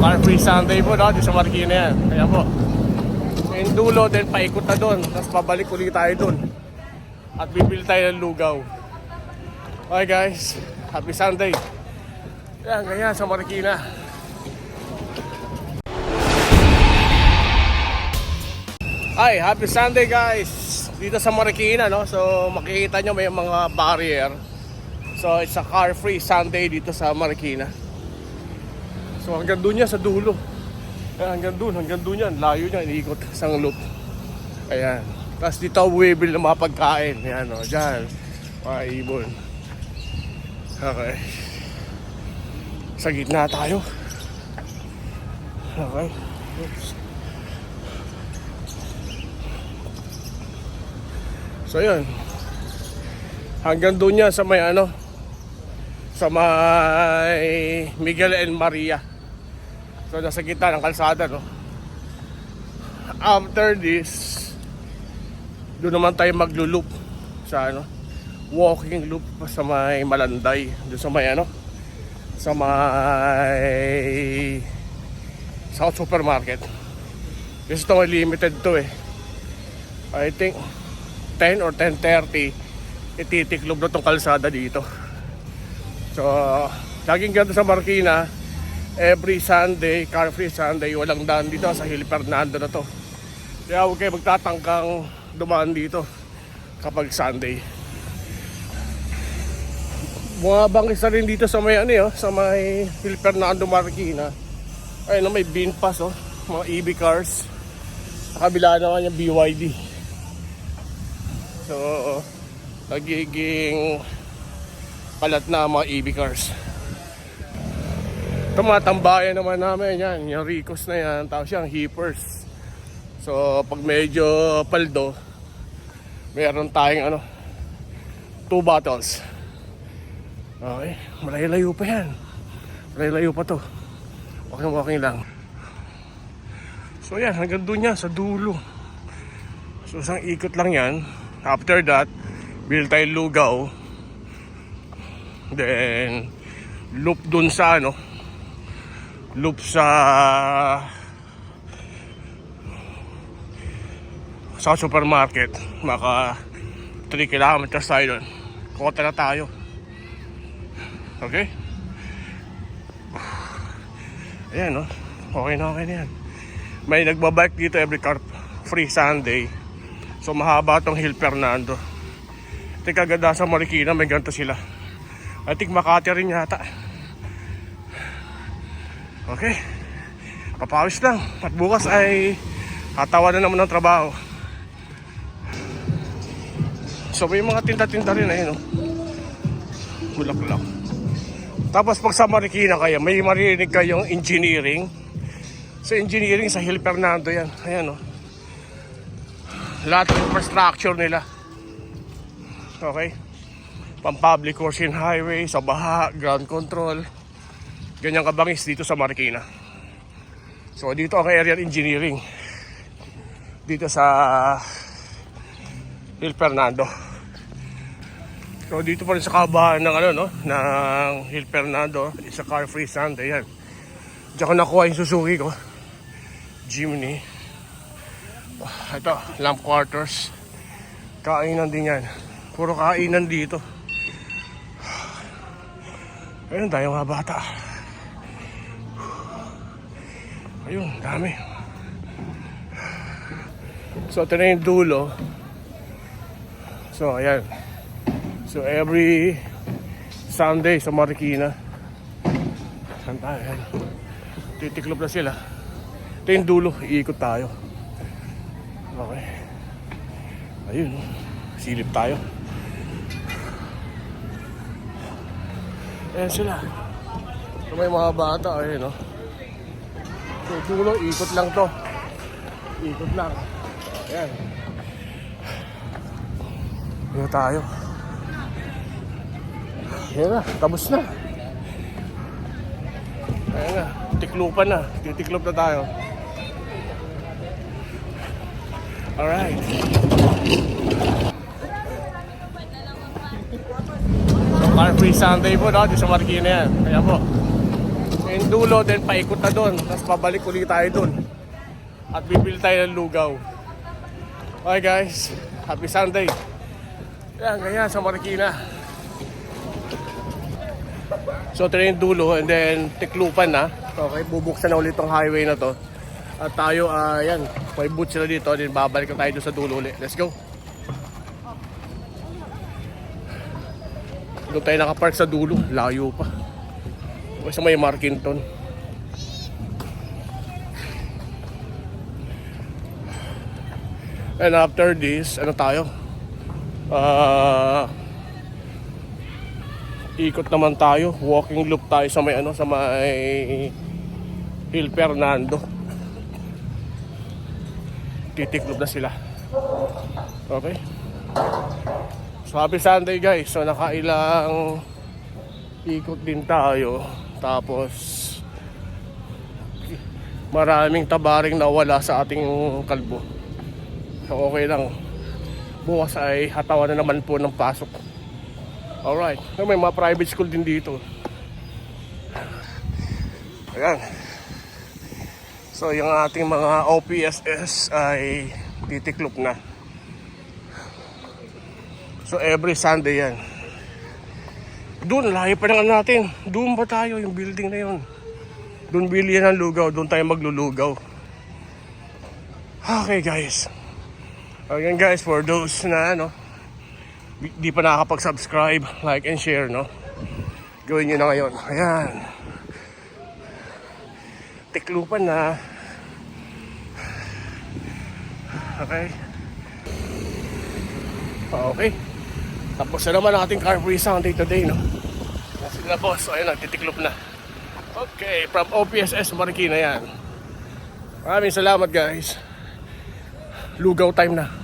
Car Free Sunday po, no? Di sa Marikina yan. Kaya po. So, yung dulo, then paikot na doon. Tapos pabalik ulit tayo doon. At bibili tayo ng lugaw. Okay guys, happy Sunday. Yan, ganyan sa Marikina. Hi, happy Sunday guys. Dito sa Marikina, no? So makikita nyo may mga barrier. So it's a car free Sunday dito sa Marikina. So hanggang doon yan sa dulo. Ayan, hanggang doon yan. Layo niya, iniikot isang loop. Ayan. Tapos dito bumibili ng mga pagkain. Ayan o, dyan. Mga ibon. Okay. Sa gitna tayo. Okay. Oops. So yun. Hanggang doon yan sa may ano. Sa may Miguel and Maria. So nasa gitna ng kalsada, no? After this, doon naman tayo maglo-loop sa ano, walking loop sa may Malanday, doon sa may ano, sa may South Supermarket. Kasi ito limited to eh. I think 10 or 10:30 ititiklob na tong kalsada dito. So laging ganito sa Marikina. Every Sunday, car free Sunday, walang daan dito sa Hill Fernando na to. Kaya huwag kayo magtatangkang dumaan dito kapag Sunday. Bumabang isa rin dito sa may ano eh, sa may Hill Fernando Marikina. Ayun, may bean pass oh, mga EV cars. Sa kabila naman yung BYD. So, nagiging kalat na mga EV cars. Tumatambayan naman namin yan, yung Ricos na yan, tapos yung Hippers. So pag medyo paldo, meron tayong ano, 2 bottles. Okay, malayo pa yan. Malayo pa to. Walking lang. So yan, hanggang doon yan, sa dulo. So isang ikot lang yan. After that, bil tayo lugaw. Then loop doon sa ano, loop sa supermarket. Maka 3 kilometers tayo doon. Kota na tayo. Okay? Ayan, no? Okay na yan. May nagbabike dito every car free Sunday. So mahaba tong Hill Fernando. Tika ganda sa Marikina, may ganito sila. I think Makati rin yata. Okay, papawis lang. At bukas ay hatawa na naman ng trabaho. So may mga tinta-tinta rin ayun, no? Bulaklak. Tapos pag sa Marikina kayo, may maririnig kayong engineering. So engineering sa Hill Fernando yan. Ayan, no? Lahat ng infrastructure nila. Okay, pang public course in highway, sa baha, ground control. Ganyan kabangis dito sa Marikina. So dito ang aerial engineering. Dito sa Hill Fernando. So dito pa rin sa kabahan ng ano, no, ng Hill Fernando, isa car free Sunday yan. Diyan ko nakuha yung Suzuki ko, Jimny. Ito, lamp quarters. Kainan din yan. Puro kainan dito. Ayun, tayo mga bata. Ayun, dami. So ito na yung dulo. So ayan. So every Sunday sa Marikina, saan tayo? Ayan. Titiklop na sila. Ito yung dulo, iikot tayo. Okay. Ayun, silip tayo. Ayan sila. So may mga bata, ayun, no? So dulo, ikot lang to. Ikot lang. Ayan. Ayan tayo. Ayan na, tapos na. Ayan na, tiklupan na. Titiklop na tayo. Alright. So car free Sunday po, no? Di sa Marikina yan. Kaya po. Yung dulo, then paikot na doon. Tapos pabalik ulit tayo doon. At bibili tayo ng lugaw. Okay guys, happy Sunday. Yan, ganyan sa Marikina. So ito na yung dulo and then tiklupan na. Okay, bubuksan na ulit tong highway na to. At tayo, yan, may boots sila dito. Then babalik na tayo doon sa dulo ulit. Let's go. Doon tayo nakapark sa dulo. Layo pa. Kasi may Markinton. And after this, ano tayo? Ikot naman tayo. Walking loop tayo sa may sa may Hill Fernando. Titiklop na sila. Okay. So happy Sunday guys. So nakailang ikot din tayo. Tapos maraming tabaring nawala sa ating kalbo. So okay lang. Bukas ay hatawan na naman po ng pasok. Alright. So, may mga private school din dito. Ayan. So yung ating mga OPSS ay titiklop na. So every Sunday yan. Doon, layo pa lang natin. Doon ba tayo? Yung building na yun. Doon bili yan ng lugaw. Doon tayo maglulugaw. Okay guys. Again guys, for those na di pa nakakapag-subscribe, like and share, gawin nyo na ngayon. Ayan. Tiklupan na. Okay. Okay. Tapos na naman ang ating car free Sunday today, Kasi na boss, so ayun, nagtitiklop na. Okay, from OPSS Marikina yan. Maraming salamat guys. Lugaw time na.